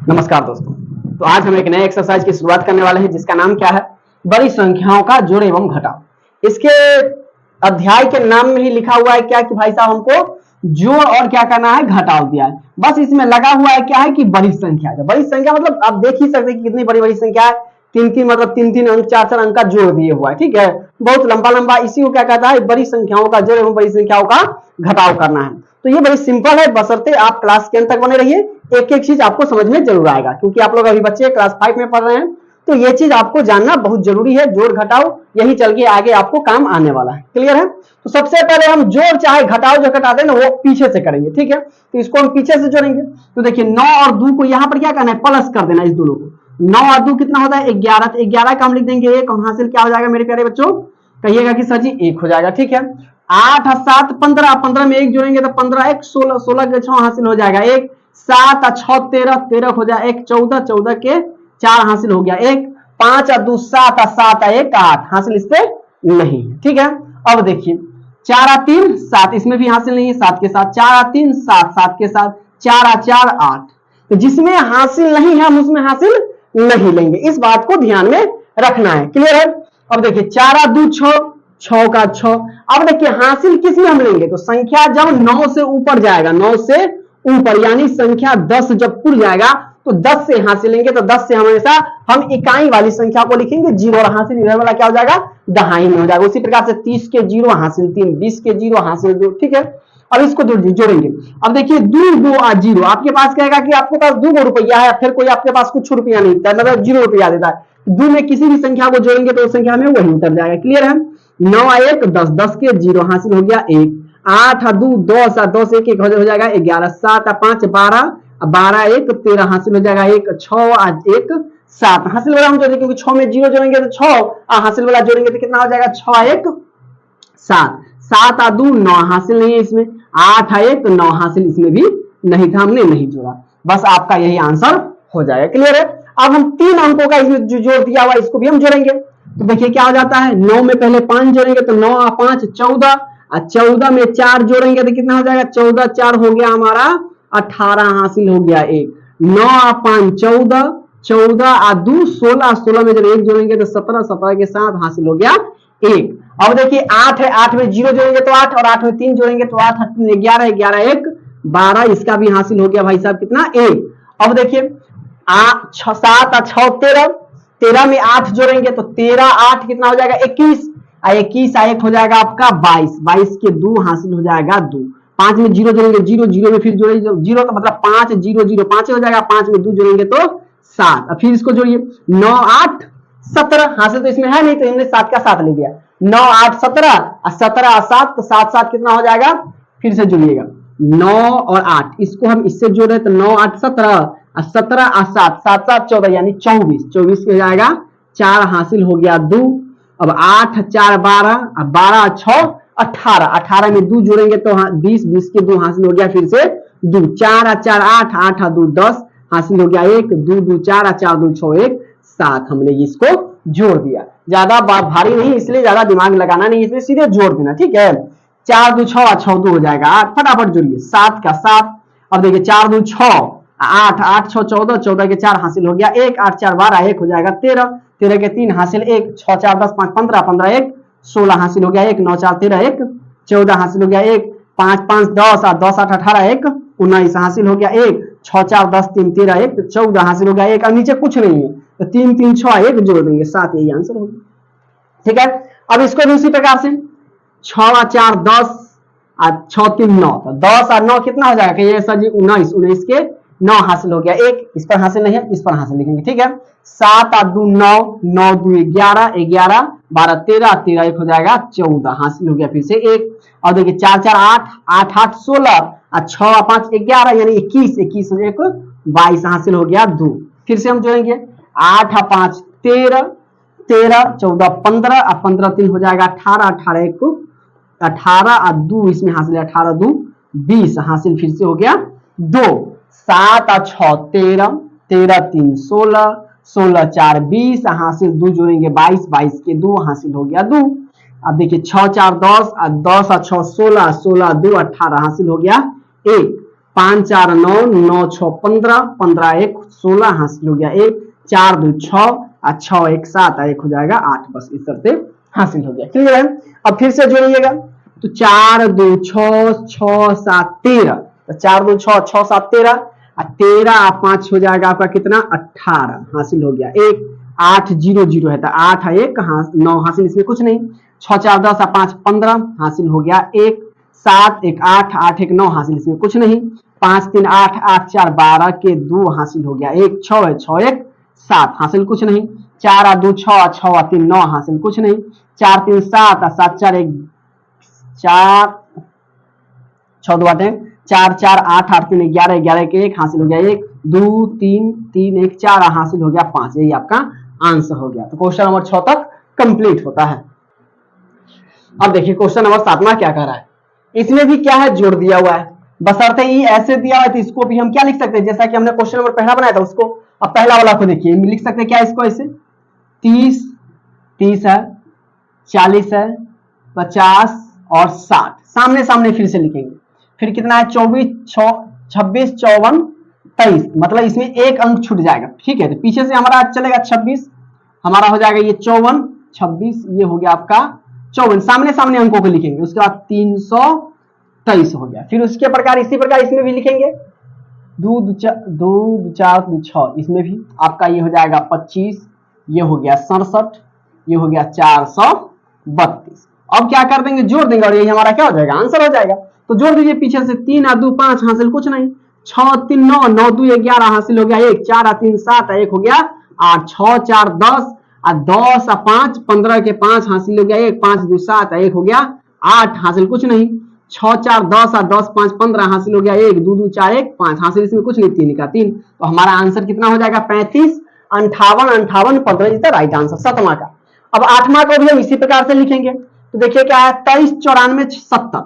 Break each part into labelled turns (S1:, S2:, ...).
S1: नमस्कार दोस्तों। तो आज हम एक नए एक्सरसाइज की शुरुआत करने वाले हैं जिसका नाम क्या है, बड़ी संख्याओं का जोड़ एवं घटाव। इसके अध्याय के नाम में ही लिखा हुआ है क्या कि भाई साहब हमको जोड़ और क्या करना है, घटाव दिया है। बस इसमें लगा हुआ है क्या है कि बड़ी संख्या है। बड़ी संख्या मतलब आप देख ही सकते हैं कि कितनी बड़ी बड़ी संख्या है। तीन तीन अंक, चार चार अंक का जोड़ दिए हुआ है। ठीक है, बहुत लंबा लंबा। इसी को क्या कहता है, बड़ी संख्याओं का जोड़ एवं बड़ी संख्याओं का घटाव करना है। तो ये बड़ी सिंपल है, बशर्ते आप क्लास के अंत तक बने रहिए। एक एक चीज आपको समझ में जरूर आएगा, क्योंकि आप लोग अभी बच्चे क्लास 5 में पढ़ रहे हैं, तो ये चीज आपको जानना बहुत जरूरी है। जोड़ घटाव यही चल के आगे आपको काम आने वाला है। क्लियर है? तो सबसे पहले हम जोड़ चाहे घटाव जो घटाते हैं ना, वो पीछे से करेंगे। ठीक है, तो इसको हम पीछे से जोड़ेंगे। तो देखिए 9 और 2 को यहाँ पर क्या करना है, प्लस कर देना। इस दोनों को 9 और 2 कितना होता है, 11। तो 11 का हम लिख देंगे 1, और हासिल क्या हो जाएगा मेरे प्यारे बच्चों, कहिएगा कि सर जी 1 हो जाएगा। ठीक है, 8 और 7 15, 15 में 1 जोड़ेंगे तो 15 1 16, 16 के 6 हासिल हो जाएगा 1, 7 और 6 13, 13 हो जाए 1, 14, 14 के 4 हासिल हो गया 1, 5 और 2 7 और 7 और 1 8 हासिल इस पे नहीं है। ठीक है, अब देखिए 4 और 3 7, इसमें भी हासिल नहीं है। 7 के साथ 4 और 3 7, 7 के साथ 4 और 4 8। तो जिसमें हासिल नहीं है हम उसमें हासिल नहीं लेंगे। इस बात को ध्यान में रखना है। क्लियर है? अब देखिए 4 और 2 6, 6 का 6। अब देखिए हासिल किस में हम लेंगे, तो संख्या जब 9 से ऊपर जाएगा, 9 से ऊपर यानी संख्या 10 जब पुर जाएगा तो 10 से हासिल लेंगे। तो 10 से हमेशा हम इकाई वाली संख्या को लिखेंगे 0, और हासिल इधर वाला क्या हो जाएगा, दहाई में हो जाएगा। उसी प्रकार से 30 के 0 हासिल 3, 20 के 0 हासिल 2। ठीक है, अब इसको जोड़ेंगे। अब देखिए 2 2 और 0, आपके पास कहेगा कि आपके पास 2 रुपया है, फिर कोई आपके पास कुछ रुपया नहीं देता, मतलब 0 रुपया देता है। 2 में किसी भी संख्या को जोड़ेंगे तो उस संख्या में वही उतर जाएगा। क्लियर है? 9 और 1 10, 10 के 0 हासिल हो गया 1, 8 और 2 10, 10 1 1 हो जाएगा 11, 7 और 5 12, 12 1 13 हासिल हो जाएगा 1, 6 और 1 7 हासिल वाला हम जोड़ेंगे, क्योंकि 6 में 0 जोड़ेंगे तो 6, और हासिल वाला जोड़ेंगे तो कितना हो जाएगा 6 1 7, 7 और 2 9 हासिल नहीं है इसमें, 8 और 1 9 हासिल इसमें भी नहीं था, हमने नहीं जोड़ा। बस आपका यही आंसर हो जाएगा। क्लियर है? अब हम 3 अंकों का इसमें जो जोड़ दिया हुआ इसको भी हम जोड़ेंगे। तो देखिए क्या हो जाता है, 9 में पहले 5 जोड़ेंगे तो 9 और 5 14, और 14 में 4 जोड़ेंगे तो कितना हो जाएगा, 14 4 हो गया हमारा 18 हासिल हो गया 1, 9 और 5 14, 14 और 2 16, 16 में जब 1 जोड़ेंगे तो 17, 17 के साथ हासिल हो गया 1। अब देखिए 8 है, 8 में 0 जोड़ेंगे तो 8, और 8 में 3 जोड़ेंगे तो 8, 11 11 1 12, इसका भी हासिल हो गया भाई साहब कितना 1। अब देखिए 7 और 6 13, 13 में 8 जोड़ेंगे तो 13 8 कितना हो जाएगा 21, 21 1 हो जाएगा आपका 22, 22 के 2 हासिल हो जाएगा 2। 5 में 0 जोड़ेंगे 0, 0 में फिर जोड़ेंगे 0 का मतलब 5 0 0 5 हो जाएगा, 5 में 2 जोड़ेंगे तो 7। अब फिर इसको जोड़िए 9 8 17 हासिल तो इसमें है नहीं, तो हमने 7 का 7 ले दिया। 9 8 17, और 17 और 7 तो 7 7 कितना हो जाएगा, फिर से जोड़िएगा 9 और 8, इसको हम इससे जोड़े तो 9 8 17, और 17 और 7 7 7 14 यानी 24, 24 हो जाएगा 4 हासिल हो गया 2। अब 8 4 12, और 12 6 18, 18 में 2 जोड़ेंगे तो 20, 20 के 2 हासिल हो गया फिर से 2, 4 और 4 8, 8 और 2 10 हासिल हो गया 1, 2 2 4 और 4 2 6 1 7। हमने इसको जोड़ दिया। ज्यादा भारी नहीं, इसलिए ज्यादा दिमाग लगाना नहीं, इसलिए सीधे जोड़ देना। ठीक है, 4 2 6 और 6 2 हो जाएगा 8, फटाफट जोड़िए 7 का 7। अब देखिए 4 2 6, 8 8 6 14, 14 के 4 हासिल हो गया 1, 8 4 12 1 हो जाएगा 13, 13 के 3 हासिल 1, 6 4 10 5 15, 15 1 16 हासिल हो गया 1, 9 4 13 1 14 हासिल हो गया 1, 5 5 10 और 10 8 18 1 19 हासिल हो गया 1, 6 4 10 3 13 1 14 हासिल हो गया 1, और नीचे कुछ नहीं है तो 3 3 6 1 जोड़ देंगे 7, यही आंसर होगा। ठीक है, अब इसको भी उसी प्रकार से 6 और 4 10, और 6 3 9, तो 10 और 9 कितना हो जाएगा, कहिए सर जी 19, 19 के 9 हासिल हो गया 1, इस पर हासिल नहीं है, इस पर हासिल लिखेंगे। ठीक है, 7 और 2 9, 9 2 11, 11 12 13, 13 1 हो जाएगा 14 हासिल हो गया फिर से 1। और देखिए 4 4 8, 8 8 16, और 6 और 5 11 यानी 21, 21 हो 1 22 हासिल हो गया 2। फिर से हम जोड़ेंगे 8 और 5 13, 13 14 15, और 15 3 हो जाएगा 18, 18 1 18 और 2 इसमें हासिल है 18 2 20 हासिल फिर से हो गया 2। 7 और 6 13, 13 3 16, 16 4 20 हासिल 2 जोड़ेंगे 22, 22 के 2 हासिल हो गया 2। अब देखिए 6 4 10, और 10 और 6 16, 16 2 18 हासिल हो गया 1। 5 4 9, 9 6 15, 15 1 16 हासिल हो गया 1, 4 2 6 और 6 1 7 1 हो जाएगा 8। बस इस तरह से हासिल हो गया। क्लियर है? अब फिर से जोड़िएगा तो 4 2 6 6 7 13, तो 4 2 6 6 7 13 और 13 और 5 हो जाएगा आपका कितना 18 हासिल हो गया 1, 8 0 0 है तो 8 1 9 हासिल, इसमें कुछ नहीं। 6 4 10 और 5 15 हासिल हो गया 1, 7 1 8 8 1 9 हासिल, इसमें कुछ नहीं। 5 3 8 8 4 12 के 2 हासिल हो गया 1, 6 है 6 1 7 हासिल, कुछ नहीं। 4 और 2 6 और 6 और 3 9 हासिल, कुछ नहीं। 4 3 7 और 7 4 1 4 6 2 8 4 4 8 8 3 11 11 के 1 हासिल हो गया 1 2 3 3 1 4 हासिल हो गया 5। यही आपका आंसर हो गया। तो क्वेश्चन नंबर 6 तक कंप्लीट होता है। अब देखिए क्वेश्चन नंबर 7वां क्या कह रहा है। इसमें भी क्या है, जोड़ दिया हुआ है। बशर्ते ये ऐसे दिया हुआ है तो इसको भी हम क्या लिख सकते हैं, जैसा कि हमने क्वेश्चन नंबर पहला बनाया था उसको। अब पहला वाला को देखिए, लिख सकते हैं क्या इसको ऐसे 30 30 है, 40 है, 50 और 60 सामने सामने फिर से लिखेंगे। फिर कितना है 24 26 54 23, मतलब इसमें एक अंक छूट जाएगा। ठीक है, तो पीछे से हमारा चलेगा 26, हमारा हो जाएगा ये 54 26, ये हो गया आपका 54, सामने सामने अंकों को लिखेंगे। उसके बाद 323 हो गया। फिर उसके प्रकार इसी प्रकार इसमें भी लिखेंगे 2 2 4 2 6, इसमें भी आपका ये हो जाएगा 25, ये हो गया 67, ये हो गया 432। अब क्या कर देंगे, जोड़ देंगे और यही हमारा क्या हो जाएगा, आंसर हो जाएगा। तो जोड़ दीजिए पीछे से 3 और 2 5 हासिल, कुछ नहीं। 6 3 9 9 2 11 हासिल हो गया 1, 4 और 3 7 1 हो गया 8, 6 4 10 और 10 और 5 15 के 5 हासिल हो गया 1, 5 2 7 1 हो गया 8 हासिल, कुछ नहीं। 6 4 10 और 10 5 15 हासिल हो गया 1, 2 2 4 1 5 हासिल, इसमें कुछ नहीं, 3 का 3। तो हमारा आंसर कितना हो जाएगा 35 58 58 15 इज द राइट आंसर 7वां का। अब 8वां को भी हम इसी प्रकार से लिखेंगे। तो देखिए क्या है 23 94 70,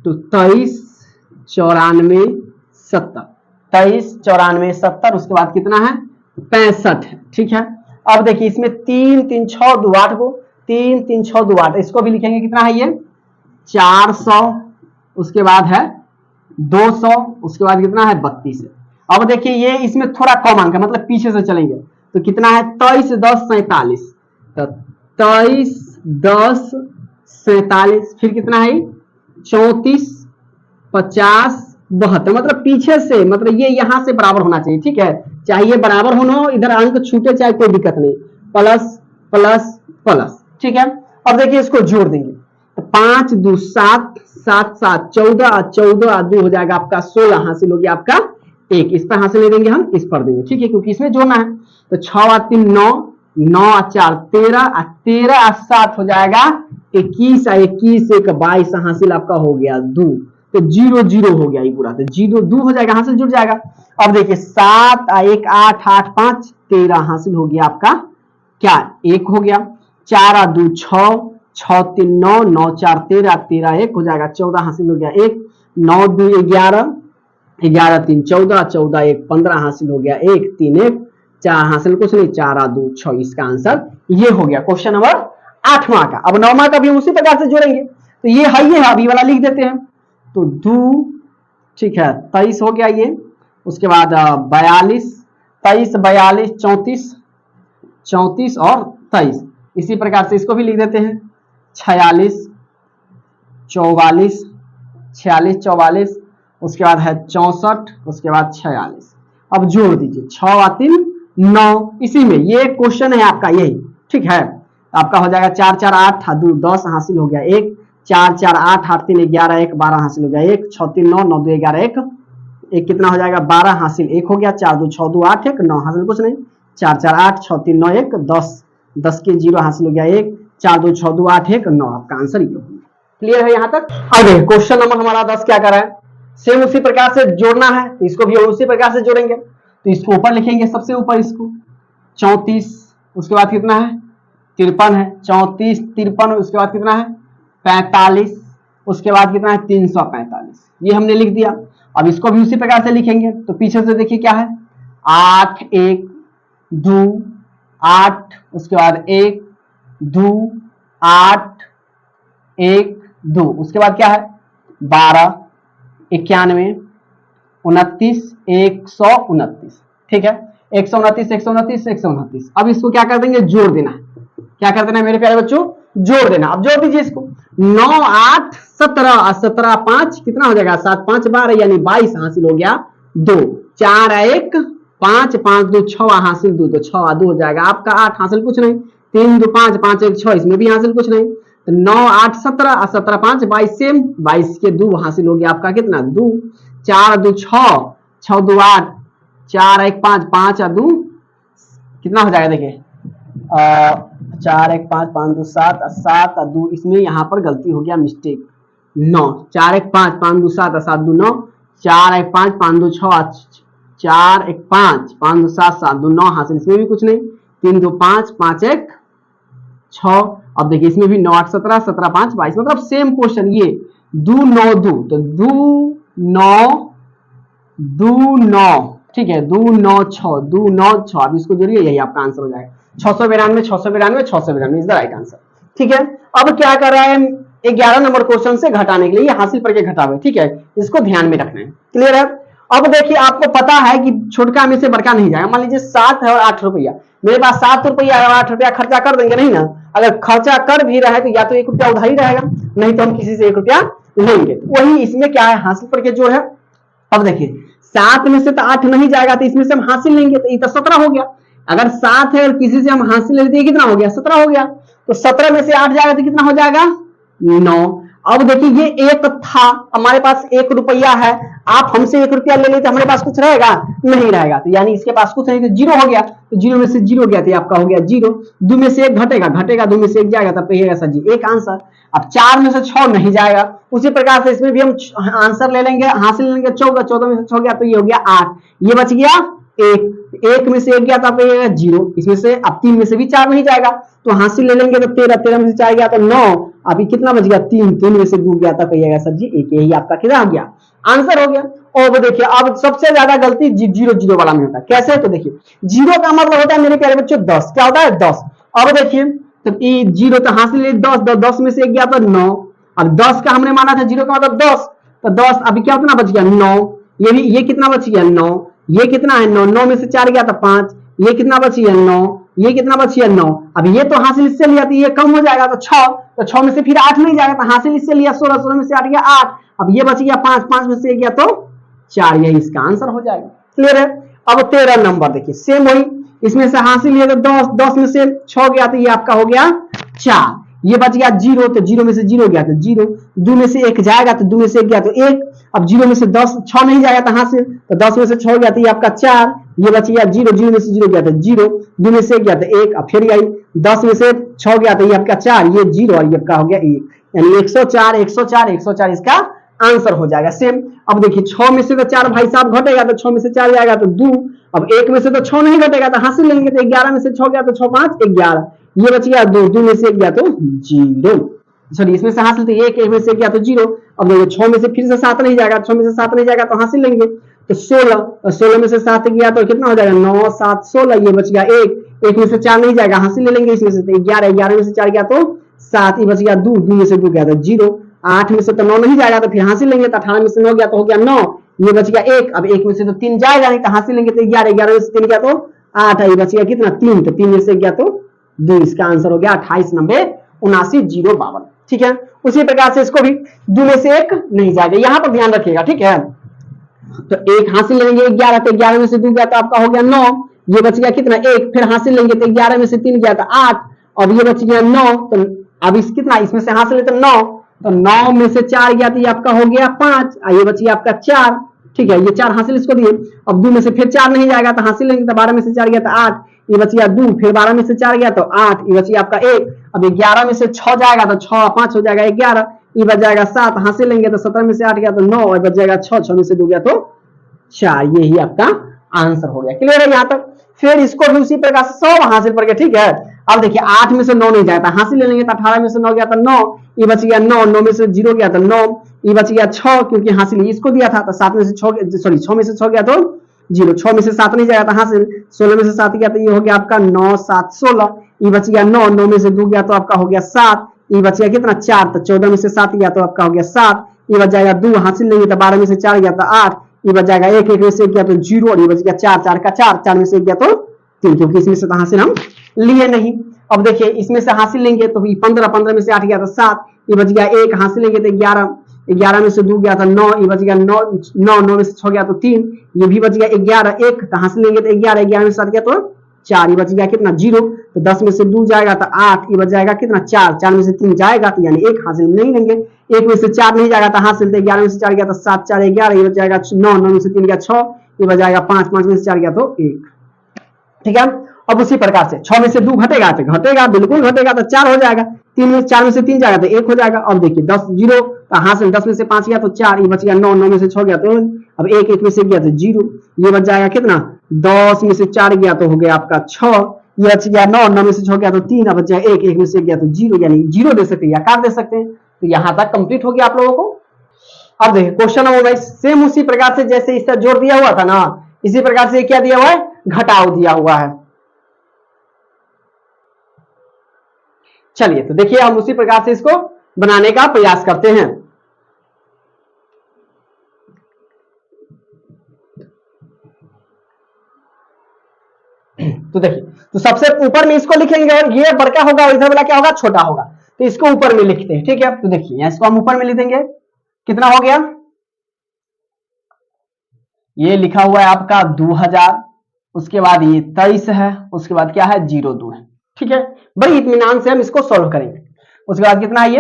S1: तो 23 94 70, 23 94 70, उसके बाद कितना है 65 है। ठीक है, अब देखिए इसमें 3 3 6 2 8 को 3 3 6 2 8, इसको भी लिखेंगे कितना है ये 400, उसके बाद है 200, उसके बाद कितना है 32 है। अब देखिए ये इसमें थोड़ा कम अंक है, मतलब पीछे से चलेंगे तो कितना है 23 10 47, तो 23 10 47, फिर कितना है 34 50 72, मतलब पीछे से, मतलब ये यहां से बराबर होना चाहिए। ठीक है, चाहे ये बराबर होना, इधर अंक छूटे चाहे कोई दिक्कत नहीं, प्लस प्लस प्लस। ठीक है, अब देखिए इसको जोड़ देंगे तो 5 2 7 7 7 14 14 2 हो जाएगा आपका 16 हासिल हो गया आपका 1। इस पर हासिल नहीं देंगे हम, इस पर देंगे। ठीक है, क्योंकि इसमें जोड़ना है। तो 6 और 3 9 9 और 4 13 और 13 और 7 हो जाएगा 21 और 21 1 22 हासिल आपका हो गया 2, तो 0 0 हो गया ये पूरा, तो 0 2 हो जाएगा, हासिल जुड़ जाएगा। अब देखिए 7 1 8 8 5 13 हासिल हो गया आपका क्या 1 हो गया। 4 और 2 6 6 3 9 9 4 13 13 1 हो जाएगा 14 हासिल हो गया 1, 9 2 11 11 3 14 14 1 15 हासिल हो गया 1 3 1 4 हासिल, कुछ नहीं। 4 और 2 6, इसका आंसर ये हो गया क्वेश्चन नंबर 8वां का। अब 9वां का भी उसी प्रकार से जोड़ेंगे, तो ये है अभी वाला लिख देते हैं। तो 2 ठीक है 23 हो गया ये, उसके बाद 42 23 42 34 34 और 23, इसी प्रकार से इसको भी लिख देते हैं 46 44 46 44, उसके बाद है 64, उसके बाद 46। अब जोड़ दीजिए 6 और 3 9, इसी में ये क्वेश्चन है आपका यही। ठीक है, आपका हो जाएगा 4 4 8 2 10 हासिल हो गया 1, 4 4 8 8 3 11 1 12 हासिल हो गया 1, 6 3 9 9 2 11 1 1 कितना हो जाएगा 12 हासिल 1 हो गया। 4 2 6 2 8 1 9 हासिल, कुछ नहीं। 4 4 8 6 3 9 1 10 10 के 0 हासिल हो गया 1, 4 2 6 2 8 1 9, आपका आंसर ये होगा। क्लियर है यहाँ तक? आगे क्वेश्चन नंबर हमारा 10 क्या कर रहा है, सेम उसी प्रकार से जोड़ना है, तो इसको भी उसी प्रकार से जोड़ेंगे। तो इसको ऊपर लिखेंगे, सबसे ऊपर इसको 34, उसके बाद कितना है 53 है, 34 53, उसके बाद कितना है 45, उसके बाद कितना है 345, ये हमने लिख दिया। अब इसको भी उसी प्रकार से लिखेंगे, तो पीछे से देखिए क्या है 8 1 2 8, उसके बाद 1 2 8 1 2, उसके बाद क्या है 12 91 29, 129, ठीक है, 129, 129, 129। अब इसको क्या कर देंगे, जोड़ देना है। क्या कर देना है मेरे प्यारे बच्चों, जोड़ देना। अब जोड़ दीजिए इसको, 9, 8, 17, 17, 5 कितना हो जाएगा, 7, 5, 12 यानी 22 हासिल हो गया 2, 4, 1, 5, 5, 2, 6 हासिल 2, तो 6, 2 हो जाएगा आपका 8 हासिल कुछ नहीं, 3, 2, 5, 5, 1, 6 इसमें भी हासिल कुछ नहीं, तो 9, 8, 17, 17, 5, 22 सेम, 22 के 2 हासिल हो गया आपका कितना 2, 4, 2, 6, 6, 2, 8, 4, 1, 5, 5, 2 कितना हो जाएगा देखिए 4, 1, 5, 5, 2, 7, 7, 2 इसमें यहाँ पर गलती हो गया मिस्टेक 9, 4, 1, 5, 5, 2, 7, 7, 2, 9, 4, 1, 5, 5, 2, 6, 4, 1, 5, 5, 2, 7, 7, 2, 9 हासिल इसमें भी कुछ नहीं, 3, 2, 5, 5, 1, 6। अब देखिए इसमें भी 9, 8, 17, 17, 5, 22 मतलब सेम क्वेश्चन ये 2, 9, 2 तो 2, 9, 2, 9 ठीक है 2, 9, 6 2, 9, 6 अब इसको जोड़िए यही आपका आंसर हो जाएगा 692, 692, 692 इज द राइट आंसर। ठीक है, अब क्या कर रहा है 11 नंबर क्वेश्चन से घटाने के लिए हासिल करके घटा हुए, ठीक है, इसको ध्यान में रखना है, क्लियर है। अब देखिए आपको पता है कि छोटका में से बड़का नहीं जाएगा, मान लीजिए 7 है और 8 रुपया, मेरे पास 7 रुपया और 8 रुपया खर्चा कर देंगे नहीं ना, अगर खर्चा कर भी रहे तो या तो 1 रुपया उधार ही रहेगा, नहीं तो हम किसी से 1 रुपया लेंगे, तो वही इसमें क्या है हासिल करके जोड़ है। अब देखिए 7 में से तो 8 नहीं जाएगा तो इसमें से हम हासिल लेंगे तो ये तो 17 हो गया, अगर 7 है और किसी से हम हासिल लेते हैं कितना हो गया 17 हो गया, तो 17 में से 8 जाएगा तो कितना हो जाएगा 9। अब देखिए ये एक था हमारे पास 1 रुपया है, आप हमसे 1 रुपया ले लेते हमारे पास कुछ रहेगा नहीं रहेगा, तो यानी इसके पास कुछ नहीं तो 0 हो गया, तो 0 में से 0 गया तो आपका हो गया 0, 2 में से 1 घटेगा घटेगा 2 में से 1 जाएगा तब कहिएगा सर जी एक आंसर। अब 4 में से 6 नहीं जाएगा, उसी प्रकार से इसमें भी हम आंसर ले लेंगे हासिल लेंगे 14, 14 में से 6 गया तो ये हो गया 8, ये बच गया 1 में से 1 गया तो आप 0, इसमें से अब 3 में से भी 4 नहीं जाएगा तो हासिल ले लेंगे तो 13, 13 में से 4 गया तो 9, अभी कितना बच गया 3, 3 में से 2 गया तो कहिएगा सर जी 1, यही आपका कितना हो गया आंसर हो गया। और देखिए अब सबसे ज्यादा गलती 0, 0 वाला में होता है, कैसे तो देखिए 0 का मतलब होता है मेरे प्यारे बच्चों 10, क्या होता है 10। अब देखिए तो 0 तो हासिल 10, 10 में से 1 गया तो 9, अब 10 का हमने माना था 0 का मतलब 10, तो 10 अभी क्या कितना बच गया 9, ये कितना बच गया 9, ये कितना है 9, 9 में से 4 गया तो 5, ये कितना बच गया 9, ये कितना बच गया 9, अब ये तो हासिल इससे लिया तो ये कम हो जाएगा तो 6, तो 6 में से फिर 8 नहीं जाएगा तो हासिल इससे लिया 16, 16 में से 8 गया 8, अब ये बच गया 5, 5 में से 1 गया तो 4, यही इसका आंसर हो जाएगा, क्लियर है। अब 13 नंबर देखिए सेम वही, इसमें से हासिल लिया तो 10, 10 में से 6 गया तो ये आपका हो गया 4, ये बच गया 0, तो 0 में से 0 गया तो 0, 2 में से 1 जाएगा तो 2 में से 1 गया तो 1, अब 0 में से 10 6 नहीं जाएगा तो हासिल, तो 10 में से 6 गया तो ये आपका 4, ये बच गया 0, 0 में से 0 गया तो 0, 2 में से 1 गया तो 1, अब फिर यही 10 में से 6 गया तो ये आपका 4, ये 0 और ये आपका हो गया 1, यानी 104, 104, 104 इसका आंसर हो जाएगा सेम। अब देखिए 6 में से तो 4 भाई साहब घटेगा तो 6 में से 4 जाएगा तो 2, अब 1 में से तो 6 नहीं घटेगा तो हासिल लेंगे तो 11 में से 6 गया तो 6, 5, 11, ये बच गया 2, 2 में से 1 गया तो 0, सॉरी इसमें से हासिल तो 1, 1 में से 1 गया तो 0, अब देखिए 6 में से फिर से 7 नहीं जाएगा, 6 में से 7 नहीं जाएगा तो हासिल लेंगे तो 16, 16 में से 7 गया तो कितना हो जाएगा 9, 7, 16, ये बच गया 1, 1 में से 4 नहीं जाएगा हासिल ले लेंगे इसमें से तो 11, 11 में से 4 गया तो 7, ये बच गया 2, 2 में से 2 गया तो 0, 8 में से तो 9 नहीं जाएगा तो फिर हासिल लेंगे तो 18 में से 9 गया तो हो गया 9, ये बच गया 1, अब 1 में से तो 3 जाएगा नहीं तो हासिल लेंगे तो 11, 11 में से 3 गया तो 8, ये बच गया कितना 3, तो 3 में से गया तो 2, इसका आंसर हो गया 28, 90, 79, 052, ठीक है। उसी प्रकार से इसको भी 2 में से 1 नहीं जाएगा, यहाँ पर ध्यान रखिएगा, ठीक है। तो 1 हासिल लेंगे 11, तो 11 में से 2 गया तो आपका हो गया 9, ये बच गया कितना 1, फिर हासिल लेंगे तो 11 में से 3 गया तो 8, अब ये बच गया 9, तो अब इस कितना इसमें से हासिल लेते 9, तो 9 में से 4 गया तो ये आपका हो गया 5, ये बच गया आपका 4, ठीक है, ये 4 हासिल इसको दिए, अब 2 में से फिर 4 नहीं जाएगा तो हासिल लेंगे तो 12 में से 4 गया तो 8, ये बच गया 2, फिर 12 में से 4 गया तो 8, ये बच गया आपका 1, अब 11 में से 6 जाएगा तो 6, 5 हो जाएगा 11, ये बच जाएगा 7, हासिल लेंगे तो 17 में से 8 गया तो 9, और बच जाएगा 6, 6 में से 2 गया तो 4, यही आपका आंसर हो गया, क्लियर है यहाँ तक। फिर इसको भी उसी प्रकार से सब हासिल करके, ठीक है। अब देखिए 8 में से 9 नहीं जाता हासिल ले लेंगे तो 18 में से 9 गया तो 9, ये बच गया 9, 9 में से 0 गया तो 9, ये बच गया 6 क्योंकि हासिल इसको दिया था, तो 7 में से 6 सॉरी 6 में से 6 गया तो 0, 6 में से 7 नहीं जाएगा तो हासिल, 16 में से 7 गया तो ये हो गया आपका 9, 7, 16, ये बच गया 9, 9 में से 2 गया तो आपका हो गया 7, ये बच गया कितना 4, तो 14 में से 7 गया तो आपका हो गया 7, ये बच जाएगा 2, हासिल लेंगे तो 12 में से 4 गया तो 8, ये बच जाएगा 1, 1 में से 1 गया तो 0 और ये बच गया 4, 4 का 4, 4 में से 1 गया तो 3, क्योंकि इसमें से तो हासिल हम लिए नहीं। अब देखिए इसमें से हासिल लेंगे तो 15, 15 में से 8 गया तो 7, ये बच गया 1, हासिल लेंगे तो 11, 11 में से 2 गया था 9, ये बच गया 9, 9, 9 में से 6 गया तो 3, ये भी बच गया 11, 1 तो हासिल लेंगे तो 11, 11 में से 7 गया तो 4, ये बच गया कितना 0, तो 10 में से 2 जाएगा तो 8, ये बच जाएगा कितना 4, 4 में से 3 जाएगा तो यानी 1 हासिल नहीं लेंगे, 1 में से 4 नहीं जाएगा तो हासिल, तो 11 में से 4 गया तो 7, 4, 11, ये बच जाएगा 9, 9 में से 3 गया 6, ये बच जाएगा 5, 5 में से 4 गया तो 1। ठीक है, अब उसी प्रकार से 6 में से 2 घटेगा तो घटेगा, बिल्कुल घटेगा तो 4 हो जाएगा, 3 में 4 में से 3 जाएगा तो 1 हो जाएगा। अब देखिए 10 0 तो हासिल 10 में से 5 गया तो 4, ये बच गया 9, 9 में से 6 गया तो अब 1, 1 में से गया तो 0, ये बच जाएगा कितना 10 में से 4 गया तो हो गया आपका 6, ये बच गया 9, 9 में से 6 गया तो 3, अब बच जाएगा 1, 1 में से गया तो 0, यानी 0 दे सकते हैं या काट दे सकते हैं। तो यहां तक कंप्लीट हो गया आप लोगों को। अब देखिए क्वेश्चन नंबर 22 सेम उसी प्रकार से जैसे इसका जोड़ दिया हुआ था ना, इसी प्रकार से क्या दिया हुआ है, घटाव दिया हुआ है। चलिए तो देखिए हम उसी प्रकार से इसको बनाने का प्रयास करते हैं। तो देखिए तो सबसे ऊपर में इसको लिखेंगे और ये बड़का होगा और इधर वाला क्या होगा, छोटा होगा, तो इसको ऊपर में लिखते हैं। ठीक है, तो देखिए इसको हम ऊपर में लिख देंगे, कितना हो गया, ये लिखा हुआ है आपका 2000, उसके बाद ये 23 है, उसके बाद क्या है 02 है। ठीक है, बड़ी इत्मीनान से हम इसको सॉल्व करेंगे। उसके बाद कितना है ये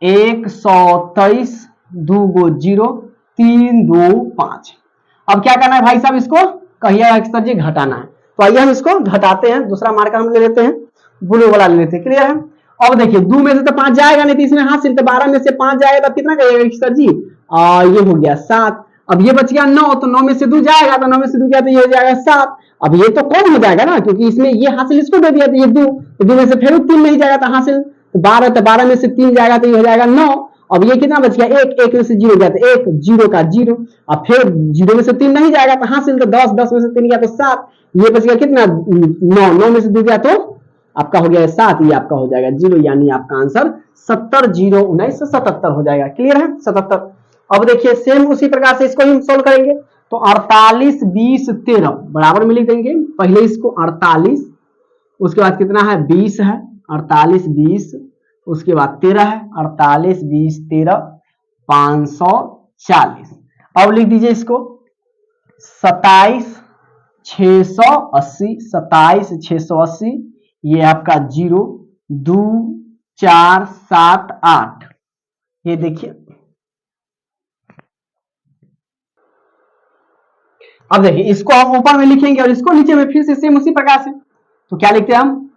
S1: 123, 2 गो 0, 3 2 5। अब क्या करना है भाई साहब, इसको कहिएगा सर जी घटाना है, तो आइए हम इसको घटाते हैं। दूसरा मार्कर हम ले लेते हैं, ब्लू वाला ले लेते हैं, क्लियर है। अब देखिए 2 में से तो 5 जाएगा नहीं, तो इसमें हासिल, तो 12 में से 5 जाएगा तो कितना कहिएगा सर जी, ये हो गया 7। अब ये बच गया 9, तो 9 में से 2 जाएगा, तो 9 में से 2 गया तो ये हो जाएगा 7। अब ये तो कम हो जाएगा ना, क्योंकि इसमें ये हासिल इसको दे दिया, तो ये 2, तो 2 में से फिर 3 नहीं जाएगा तो हासिल, तो 12, तो 12 में से 3 जाएगा तो ये हो जाएगा 9। अब ये कितना बच गया 1, 1 में से 0 गया तो 1, 0 का 0, अब फिर 0 में से 3 नहीं जाएगा तो हासिल, तो 10, 10 में से 3 गया तो 7, ये बच गया कितना 9, 9 में से 2 गया तो आपका हो गया 7, ये आपका हो जाएगा 0, यानी आपका आंसर 70, 0 1977 हो जाएगा। क्लियर है 77। अब देखिए सेम उसी प्रकार से इसको हम सोल्व करेंगे, तो 48 20 13 बराबर में लिख देंगे। पहले इसको 48, उसके बाद कितना है 20 है, 48 20, उसके बाद 13 है, 48 20 13 540। अब लिख दीजिए इसको 27 680, 27 680, ये आपका 0 2 4 7 8। ये देखिए अब देखिए इसको हम ऊपर में लिखेंगे और इसको नीचे में फिर से सेम उसी प्रकार से, तो क्या लिखते हैं हम,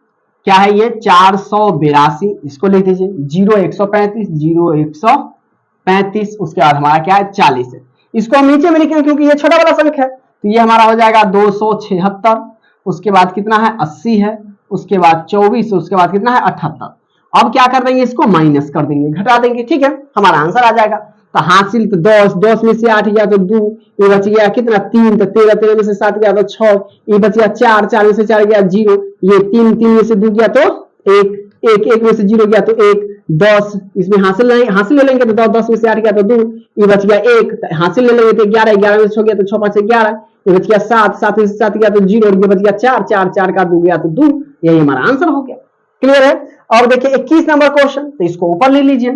S1: क्या है ये 482, इसको लिख दीजिए 0 135 0 135, उसके बाद हमारा क्या है 40 है, इसको हम नीचे में लिखेंगे क्योंकि ये छोटा वाला संख्या है, तो ये हमारा हो जाएगा 276, उसके बाद कितना है 80 है, उसके बाद 24, उसके बाद कितना है 78। अब क्या कर देंगे, इसको माइनस कर देंगे, घटा देंगे। ठीक है, हमारा आंसर आ जाएगा। तो हासिल तो 10, 10 में से 8 गया तो 2, ये बच गया कितना 3, तो 13, 13 में से 7 गया तो 6, ये बच गया 4, 4 में से 4 गया 0, ये 3, 3 में से 2 गया तो 1, 1, 1 में से 0 गया तो 1, 10 इसमें हासिल ले लेंगे तो 10, 10 में से 8 गया तो 2, ये बच गया 1, हासिल ले लेंगे तो 11, 11 में से 6 गया तो 6 5 11, ये बच गया 7, 7 में से 7 गया तो 0, और ये बच गया 4, 4, 4 का 2 गया तो 2, यही हमारा आंसर हो गया। क्लियर है। और देखिए 21 नंबर क्वेश्चन, तो इसको ऊपर ले लीजिए,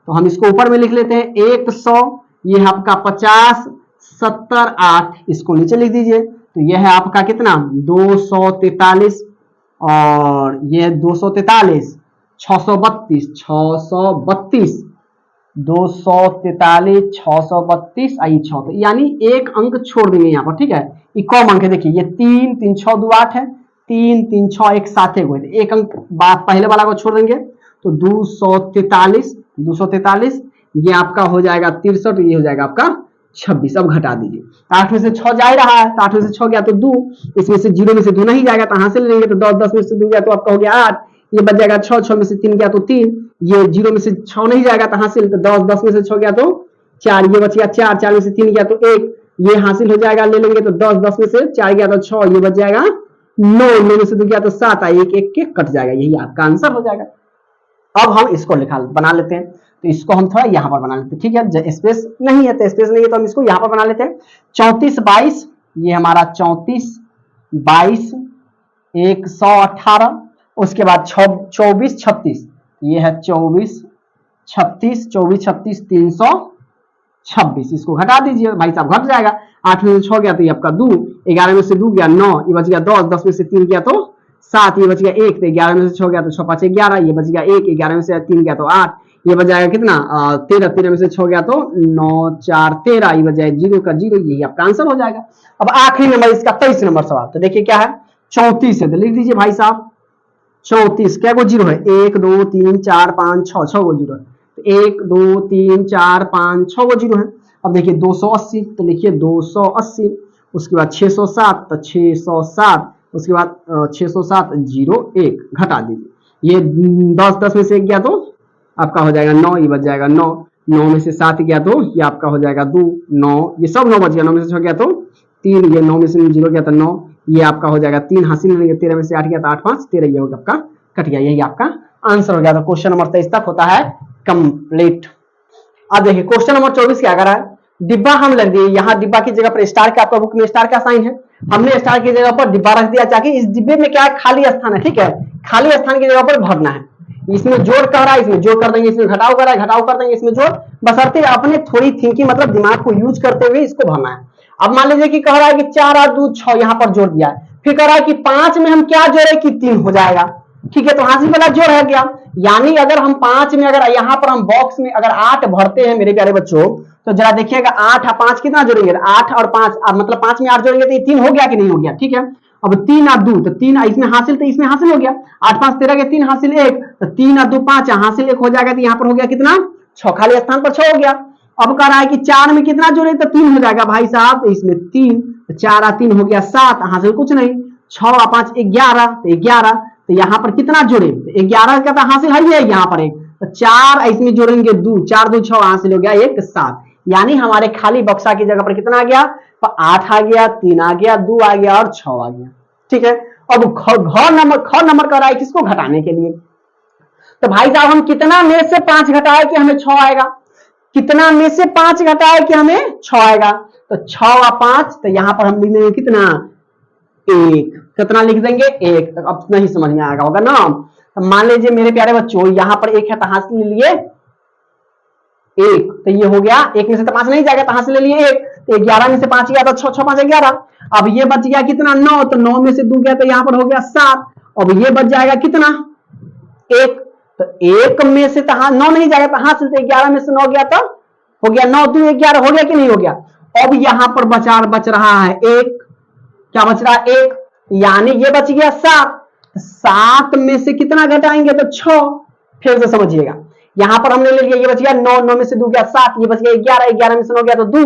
S1: तो हम इसको ऊपर में लिख लेते हैं 100, ये है आपका 50 70 8, इसको नीचे लिख दीजिए, तो यह है आपका कितना 243, और ये 243 632 632 243 632 आई 6, यानी एक अंक छोड़ देंगे यहाँ पर। ठीक है, ये कम अंक है, देखिए ये 3 3 6 2 8 है, 3 3 6 एक साथ एक अंक पहले वाला को छोड़ देंगे, तो 243 ये आपका हो जाएगा 63, ये हो जाएगा आपका 26। अब घटा दीजिए, 8 में से 6 जा रहा है, तो 8 में से 6 गया तो 2, इसमें से 0 में से 2 नहीं जाएगा तो हासिल लेंगे, तो 10 10 में से 2 गया तो आपका हो गया 8, ये बच जाएगा 6, 6 में से 3 गया तो 3, ये 0 में से 6 नहीं जाएगा तो हासिल, तो 10 10 में से 6 गया तो 4, ये बच गया 4, 4 में से 3 गया तो 1, ये हासिल हो जाएगा, ले लेंगे तो 10 10 में से 4 गया तो 6, ये बच जाएगा 9, 9 में से 2 गया तो 7, 1 1 के कट जाएगा, यही आपका आंसर हो जाएगा। अब हम इसको बना लेते हैं, तो इसको हम थोड़ा यहाँ पर बना लेते हैं, ठीक है। स्पेस नहीं है तो स्पेस नहीं है तो हम इसको यहाँ पर बना लेते हैं। 34 22 ये हमारा 34 22 118, उसके बाद 24 36 ये है 24 36 24 36 326, इसको घटा दीजिए भाई साहब, घट जाएगा। 8 में से 6 गया तो ये आपका 2, 11 में से 2 गया 9, ये बच गया 10, 10 में से 3 गया तो 7, ये बच गया 1, तो 11 में से 6 गया तो 6 5 11, ये बच गया 1, 11 में से 3 गया तो 8, ये बच जाएगा कितना 13, 13 में से 6 गया तो 9 4 13, ये बच जाएगा 0 का 0, यही आपका आंसर हो जाएगा। अब आखिरी नंबर इसका 23 नंबर सवाल, तो देखिए क्या है 34 है, तो लिख दीजिए भाई साहब 34, क्या को 0 है 1 2 3 4 5 6, 6 को 0 है, तो 1 2 3 4 5 6 को 0 है। अब देखिए 280, तो लिखिए 280, उसके बाद 607, तो 607, उसके बाद 607 0 1 घटा दीजिए, ये 10 10 में से 1 गया तो आपका हो जाएगा 9, ये बच जाएगा 9, 9 में से 7 गया तो ये आपका हो जाएगा 2 9, ये सब 9 बच गया, 9 में से 6 गया तो 3, ये 9 में से 0 गया तो 9, ये आपका हो जाएगा 3 हासिल लेंगे, 13 में से 8 गया तो 8 5 13, ये हो गया आपका कट गया, यही आपका आंसर हो गया। तो क्वेश्चन नंबर 23 तक होता है कंप्लीट। अब देखिए क्वेश्चन नंबर 24 क्या कर रहा है, डिब्बा हम लग दिए, यहाँ डिब्बा की जगह पर स्टार का, आपका बुक में स्टार का साइन है, हमने स्टार की जगह पर डिब्बा रख दिया, ताकि इस डिब्बे में क्या है खाली स्थान है, ठीक है, खाली स्थान की जगह पर भरना है। इसमें जोड़ कर रहा है, इसमें जोड़ कर देंगे, इसमें घटाव कर रहा है, घटाव कर देंगे, इसमें जोड़, बशर्ते अपने थोड़ी थिंकिंग मतलब दिमाग को यूज करते हुए इसको भरना है। अब मान लीजिए कि कह रहा है कि 4 8 2 6 यहाँ पर जोड़ दिया है, फिर कह रहा है कि 5 में हम क्या जोड़े कि 3 हो जाएगा, ठीक है, तो हासिल वाला जोड़ है गया। यानी अगर हम 5 में अगर यहाँ पर हम बॉक्स में अगर 8 भरते हैं मेरे प्यारे बच्चों, तो जरा देखिएगा 8 और 5 कितना जोड़ेंगे, 8 और 5 मतलब 5 में 8 जोड़ेंगे तो ये 3 हो गया कि नहीं हो गया, ठीक है। अब 3 और 2 तो 3 इसमें हासिल, तो इसमें हासिल हो गया, 8 5 13 के 3 हासिल 1, तो 3 और 2 5 हासिल 1 हो जाएगा, तो यहाँ पर हो गया कितना 6, खाली स्थान पर 6 हो गया। अब कह रहा है कि 4 में कितना जोड़े तो 3 हो जाएगा भाई साहब, तो इसमें 3, 4 और 3 हो गया 7, हासिल कुछ नहीं, 6 और 5 11, तो 11, तो यहाँ पर कितना जोड़े तो 11 का तो हासिल है यहाँ पर एक, तो 4 इसमें जोड़ेंगे 2, 4 2 6 हासिल हो गया 1 7, यानी हमारे खाली बक्सा की जगह पर कितना आ गया, तो 8 आ गया, 3 आ गया, 2 आ गया और 6 आ गया, ठीक है। अब ख नंबर कर रहा है किसको घटाने के लिए, तो भाई साहब हम कितना में से 5 घटाए कि हमें 6 आएगा, कितना में से 5 घटाए कि हमें 6 आएगा, तो 6 और 5, तो यहाँ पर हम लिख देंगे कितना 1, कितना लिख देंगे 1, तो अब नहीं समझ में आएगा होगा ना। तो मान लीजिए मेरे प्यारे बच्चों यहाँ पर 1 है तो हाथ ले लिए 1, तो ये हो गया 1 में से तो 5 नहीं जाएगा, तो हाथ ले लिए 1, तो 11 में से 5 गया तो 6 6 5 11, अब ये बच गया कितना 9, तो 9 में से 2 गया तो यहाँ पर हो गया 7, अब ये बच जाएगा कितना 1, तो 1 में से तो 9 नहीं जाएगा, तो हाथ से 11 में से 9 गया तो हो गया 9 2 11 हो गया कि नहीं हो गया। अब यहाँ पर बच रहा है 1, क्या बच रहा है 1, यानी ये बच गया 7, 7 में से कितना घटाएंगे तो 6, फिर से समझिएगा, यहाँ पर हमने ले लिया ये बच गया 9, 9 में से 2 गया 7, ये बच गया 11, 11 में से 9 गया तो 2,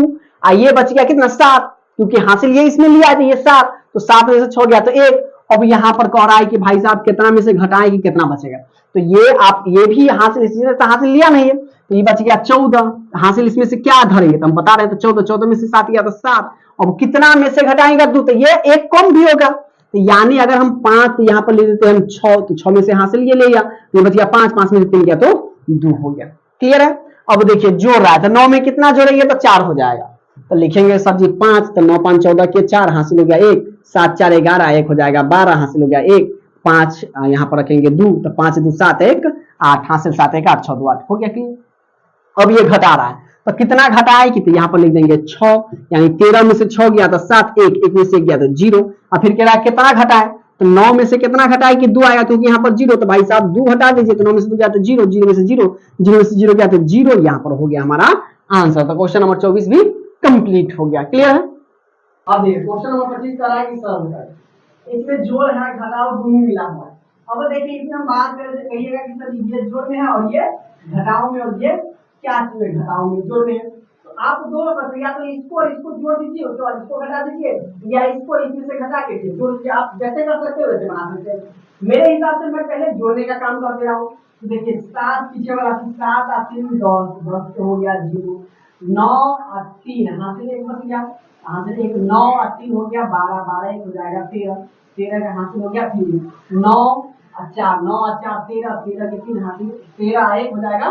S1: ये बच गया कितना 7, क्योंकि हासिल ये इसमें लिया है तो ये 7, तो 7 में से 6 गया तो 1। अब यहाँ पर कह रहा है कि भाई साहब कितना में से घटाएं कि कितना बचेगा, तो ये आप ये भी हासिल इसी से हासिल लिया नहीं है, तो ये बच गया 14, हासिल इसमें से क्या धरेंगे तो हम बता रहे हैं, तो 14, 14 में से 7 गया तो 7, अब कितना में से घटाएंगे 2, तो ये 1 कम भी होगा, तो यानी अगर हम 5 तो यहाँ पर ले लेते हैं हम 6, तो 6 में से हासिल ये ले लिया, ये बच गया 5, 5 में से 3 गया तो 2 हो गया, क्लियर है। अब देखिए जोड़ रहा है, तो 9 में कितना जोड़ेंगे तो 4 हो जाएगा, तो लिखेंगे सर जी 5, तो 9 5 14 के 4 हासिल हो गया 1, 7 4 11, 1 हो जाएगा 12, हासिल हो गया 1, 5 यहाँ पर रखेंगे 2, तो 5 2 7 1 8, हासिल 7 1 8 6 2 8 हो गया क्लियर। अब ये घटा रहा है, तो कितना घटाए कि, तो यहाँ पर लिख देंगे 6, यानी 13 में से 6 गया तो 7, 1 1 में से 1 गया तो 0, और फिर कह रहा है कितना घटाए, तो 9 में से कितना घटाए कि 2 आया, क्योंकि यहाँ पर 0, तो भाई साहब 2 हटा दीजिए, तो 9 में से 2 गया तो 0, 0 में से 0, 0 में से 0 गया तो 0, यहाँ पर हो गया हमारा आंसर। तो क्वेश्चन नंबर 24 भी कंप्लीट हो गया, क्लियर है। अब देखिए क्वेश्चन नंबर 25 कर रहा है कि सर इसमें जोड़ है घटाव दोनों मिला हुआ है। अब देखिए इसमें हम बात करें तो कहिएगा कि सर ये जोड़ में है और ये घटाव में, और ये क्या चीज है घटाव में जोड़ में है, तो आप दोनों कर या तो इसको और इसको जोड़ दीजिए, उसके बाद इसको घटा दीजिए, या इसको इसमें से घटा के जोड़ दीजिए, आप जैसे कर सकते हो वैसे बना सकते हैं। मेरे हिसाब से मैं पहले जोड़ने का काम कर दे रहा हूँ, तो देखिए 7 पीछे वाला 7 और 3 10, 10 हो गया 0, 9 और 3 हासिल 1 बच गया, हासिल 1 9 और 3 हो गया 12, 12 1 हो जाएगा 13, 13 का हासिल हो गया 3, 9 अच्छा 9 4 13, 13 के 3 हाथी 13 1 हो जाएगा।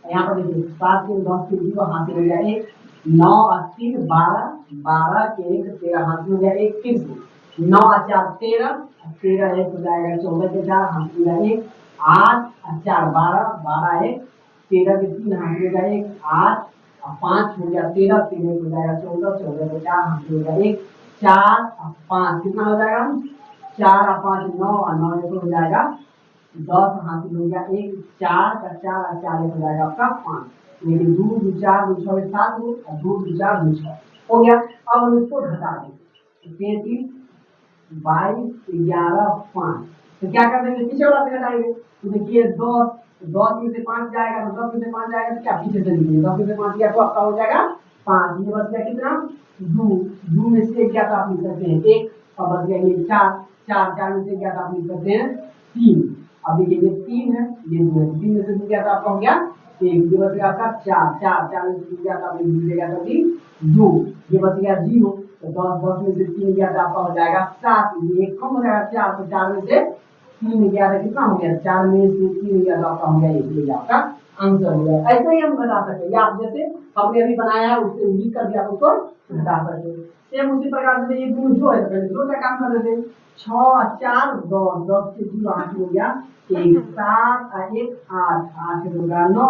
S1: यहाँ पर देखिए 7 3 10 3 0 हाथी हो गया 1, 9 और 3 12, 12 के 1 13 हाथी हो गया 1, फिर से 9 और 4 13, 13 1 हो जाएगा 14 के 4 हाथी हो गया 1, 8 और 4 12, 12 1 13 के 3 हाथी हो गया 1, 8 और 5 हो गया 13, 13 हो जाएगा 14, 14 के 4 हाथी हो गया 1, 4 और 5 कितना हो जाएगा 4 और 5 9 और 9 1 हो जाएगा 10 हासिल हो गया 1, 4 का 4 और 4 हो जाएगा आपका 5, यानी 2 2 4 2 6 7 हो और 2 2 4 2 6 हो गया। अब हम इसको घटा देंगे 33 22 11 5, तो क्या कर देंगे पीछे वाला से घटाएंगे, तो देखिए 10, 10 में से 5 जाएगा तो 10 में से 5 जाएगा तो क्या पीछे से लिखेंगे 10 में से 5 गया तो आपका हो जाएगा 5, ये बच गया कितना 2, 2 में से गया तो आप लिख सकते हैं 1 और बच गया ये 4, 4 4 में से गया तो आप लिख सकते हैं 3। अब देखिए ये 3 है ये 2 है, 3 में से 2 गया तो आपका हो गया 1, ये बच गया आपका 4, 4 4 में से 2 गया तो आप लिख दीजिएगा तो 2, ये बच गया 0, तो 10 10 में से 3 गया तो आपका हो जाएगा 7, ये एक कम हो जाएगा 4, तो 4 में से 3 गया तो कितना हो गया 4 में से 3 गया तो आपका हो गया 1, ये आपका आंसर हो गया। ऐसे ही हम बता सकते हैं, या आप जैसे हमने अभी बनाया है उससे लिख कर भी आप उसको बता सकते हैं। सेम उसी प्रकार से ये गुण जो है तो पहले दो का काम कर देते हैं, 6 4 10, 10 से 0 8 हो गया 1, 7 और 1 8, 8 हो गया 9,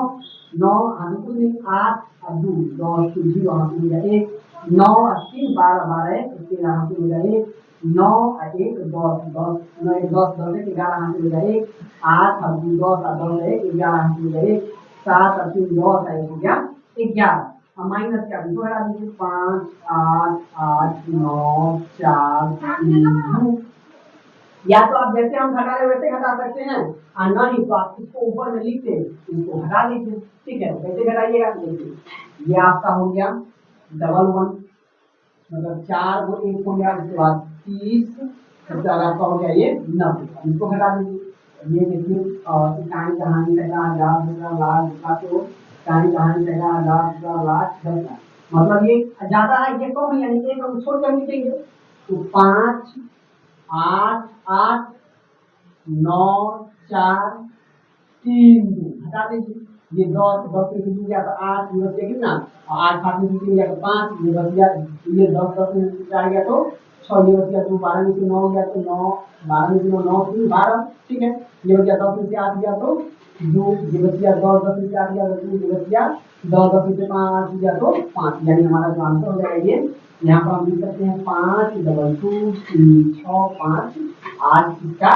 S1: 9 आगे कुछ नहीं 8 और 2 10 से 0 8 हो गया 1, 9 और 3 12 12 13 8 हो गया 1, 9 और 1 10 10 9 1 10 10 1 11 8 हो गया 1, 8 और 2 10 और 10 1 11 8 हो गया 1, 7 और 3 10 और 1 हो गया 11, और माइनस क्या भी हटा दीजिए 5 8 8 9 4 3 2, या तो आप जैसे हम घटा रहे वैसे घटा सकते हैं और नहीं तो आप इसको ऊपर में लिखते इसको घटा लीजिए, ठीक है कैसे घटाइएगा देखिए ये आपका हो गया डबल 1, मतलब 4 को 1 हो गया उसके बाद 30 सबसे आपका हो गया ये 90, इसको घटा दीजिए ये देखिए कहानी कहानी का लाख तो कहानी कहानी का लाख लाख 10 लाख, मतलब ये ज्यादा है ये कम है यानी एक हम छोड़ कर लिखेंगे तो 5 8 8 9 4 3 2 हटा दीजिए, ये 10 10 में से 2 गया तो 8 ये बच गया कितना, 8 7 में से 3 गया तो 5 ये बच गया, ये 10 10 में से 4 गया तो 6 ये बच गया, तो 12 में से 9 गया तो 9, 12 में से 9 9 3 12, ठीक है ये बच गया 10 में से 8 गया तो 2, ये बच गया 10 10 में से 8 गया तो 2, ये बच गया 10 10 में से 5 गया तो 5, यानी हमारा जो आंसर हो जाएगा ये यहाँ पर हम लिख सकते हैं 5 डबल 2 3 6 5 8 इसका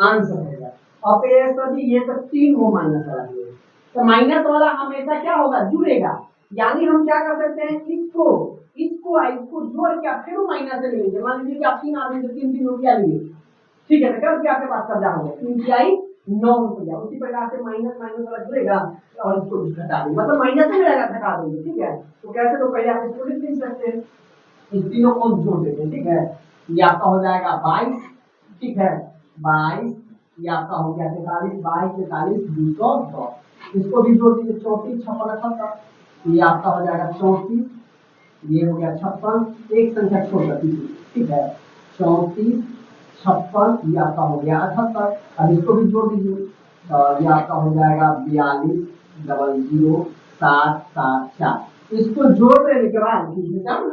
S1: आंसर हो जाएगा। अब ये तो 3 वो माइनस वाला है, तो माइनस वाला हमेशा क्या होगा जुड़ेगा, यानी हम क्या कर सकते हैं इसको इसको जोड़ के फिर माइनस से लेंगे, मान लीजिए कि आप 3 आदमी से 3 रुपया लिए, ठीक है तो क्या आपके पास कर्जा हो गया 3 तिहाई 9 रुपया, उसी प्रकार से माइनस माइनस वाला जुड़ेगा और इसको घटा देंगे, मतलब माइनस में रहेगा घटा देंगे, ठीक है तो कैसे तो पहले आप इसको लिख सकते हैं, इस तीनों को जोड़ देते हैं, ठीक है ये आपका हो जाएगा 22, ठीक है 22, ये आपका हो गया 43 22 43 210, इसको भी जोड़ दीजिए 34 56 78, ये आपका हो जाएगा 34, ये हो गया 56, एक संख्या छोड़ दीजिए, ठीक है 34 56, ये आपका हो गया 78, अब इसको भी जोड़ दीजिए ये आपका हो जाएगा 42 00 7 7 4, इसको जोड़ देने के बाद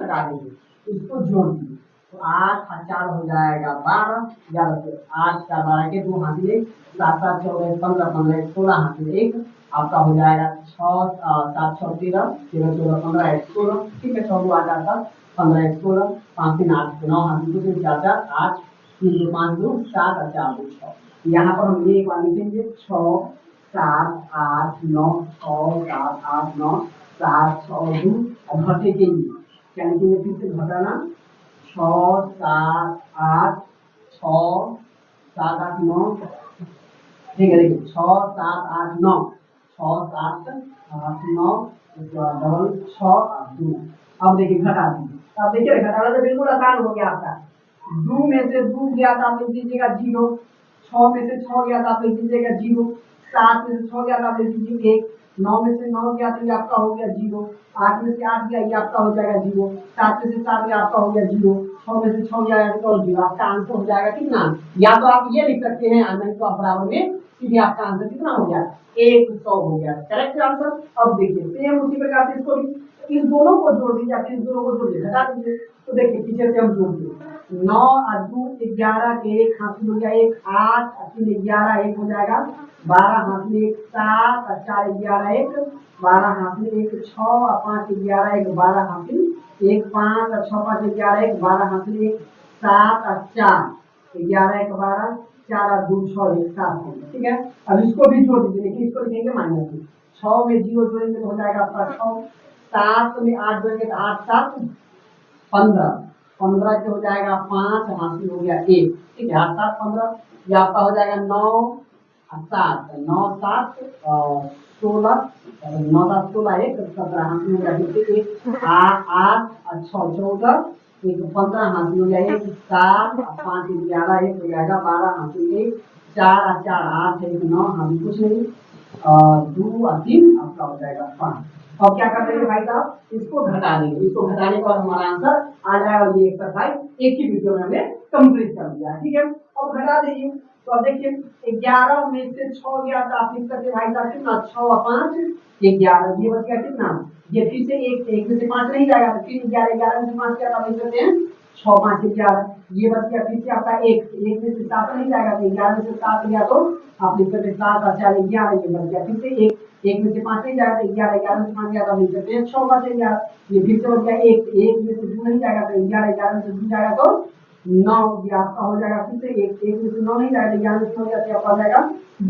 S1: लगा देंगे, इसको जोड़ दीजिए तो 8 और 4 हो जाएगा 12, याद रखिए 8 4 12 के 2 हाथ में 7 7 14 15 15 16 हाथ में 1, आपका हो जाएगा 6 7 6 13 13 14 15 1 16, ठीक है 6 2 8 8 15 1 16 5 3 8 9 हाथ में 2 4 4 8 3 2 5 2 7 और 4 2 6, यहाँ पर हम ये एक बार लिखेंगे 6 7 8 9 6 7 8 9 7 6 2 और घटे के लिए क्या लिखेंगे फिर से घटाना 6 7 8 6 7 8 9, ठीक है देखिए 6 7 8 9 6 7 8 9 डबल 6 और 2, अब देखिए घटा दीजिए, अब देखिए घटाना तो बिल्कुल आसान हो गया आपका, 2 में से 2 गया तो आप लिख दीजिएगा 0, 6 में से 6 गया तो आप लिख दीजिएगा 0, 7 में से 6 गया तो आप लिख दीजिए 1, 9 में से 9 गया तो ये आपका हो गया 0, 8 में से 8 गया ये आपका हो जाएगा 0, 7 में से 7 गया आपका हो गया 0, 6 में से 6 गया तो 0। आपका आंसर हो जाएगा कितना? या तो आप ये लिख सकते हैं, नहीं तो आप बराबर में सीधे आपका आंसर कितना हो गया? 100 हो गया। Correct answer. अब देखिए सेम उसी प्रकार से इसको भी इन दोनों को जोड़ दीजिए, या फिर इन दोनों को जोड़ दीजिए, घटा दीजिए। तो देखिए पीछे से हम जोड़ दिए, 9 और 2 11, 1 हासिल हो गया 1, 8 और 3 11, 1 हो जाएगा 12 हासिल 1, 7 और 4 11, 1 12 हासिल 1, 6 और 5 11, 1 12 हासिल 1, 5 और 6 5 11, 1 12 हासिल 1, 7 और 4 11 1 12, 4 और 2 6 1 7 हो गया। ठीक है, अब इसको भी जोड़ दीजिए, लेकिन इसको लिखेंगे माइनस में। 6 में 0 जोड़ेंगे तो हो जाएगा आपका 6, 7 में 8 जोड़ेंगे तो 8 7 15, 15 के हो जाएगा 5 हासिल हो गया 1। ठीक है, 8 7 15, ये आपका हो जाएगा 9 और 7, 9 7 और 16, 9 7 16 1 17 हासिल हो गया 1, 8 8 और 6 14, 1 15 हासिल हो गया 1, 7 और 5 11, 1 हो जाएगा 12 हासिल 1, 4 और 4 8 1 9 हासिल कुछ नहीं, 2 और 3 आपका हो जाएगा 5। अब क्या कर देंगे भाई साहब, इसको घटा देंगे, इसको घटाने के बाद हमारा आंसर आ जाएगा। ये एक्सरसाइज एक ही वीडियो में हमने कंप्लीट कर दिया। ठीक है, अब घटा दीजिए। तो अब देखिए 11 में से 6 गया तो आप लिख सकते भाई साहब कितना, 6 और 5 11, ये बच गया कितना, ये फिर से एक में से 5 नहीं जाएगा तो फिर 11 11 में से 5 क्या लिख सकते हैं, 6 5 11, ये बच गया फिर से आपका एक में से 7 नहीं जाएगा तो 11 में से 7 गया तो आप लिख सकते 7 और 4 11, ये बच गया फिर से एक में से 5 नहीं जाएगा तो 11 11 में से 5 गया तो लिख सकते हैं 6 5 11, ये फिर से बच गया एक में से 2 नहीं जाएगा तो 11 11 में से 2 जाएगा तो 9, ये आपका हो जाएगा फिर से एक में से 9 नहीं जाएगा तो 11 में से 9 गया तो आपका हो जाएगा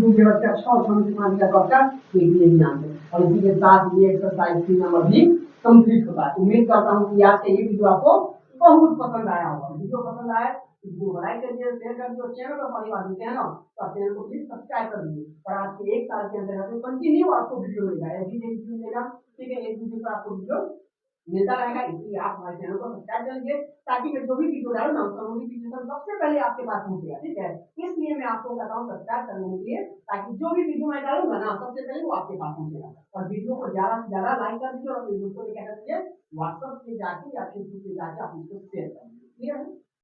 S1: 2 ये बच गया 6 6 में से 5 गया तो आपका ये भी आंसर। और इसी के साथ ये एक्सरसाइज 3 नंबर भी कंप्लीट होता है। उम्मीद करता हूँ कि आज का ये वीडियो आपको बहुत पसंद आया होगा। वीडियो पसंद आया तो लाइक कर दिए, शेयर कर दिए, चैनल पर पहली बार जुटे हैं ना तो आप चैनल को प्लीज सब्सक्राइब कर दीजिए। और आज के 1 साल के अंदर आपको कंटिन्यू आपको वीडियो मिलेगा, एवरी डे वीडियो मिलेगा। ठीक है, एक वीडियो पर आपको वीडियो मिलता रहेगा, इसलिए आप हमारे चैनल को सब्सक्राइब कर लीजिए ताकि मैं जो भी वीडियो डालूं ना उसका नोटिफिकेशन सबसे पहले आपके पास पहुंचेगा। ठीक है, इसलिए मैं आपको कहता हूँ सब्सक्राइब करने के लिए, ताकि जो भी वीडियो मैं डालूंगा ना सबसे पहले वो आपके पास पहुंचेगा। और वीडियो को ज्यादा से ज्यादा लाइक कर दीजिए और अपने दोस्तों को क्या कर दीजिए, व्हाट्सएप पे जाके या फेसबुक पे जाके आप इसको शेयर कर दीजिए। क्लियर है?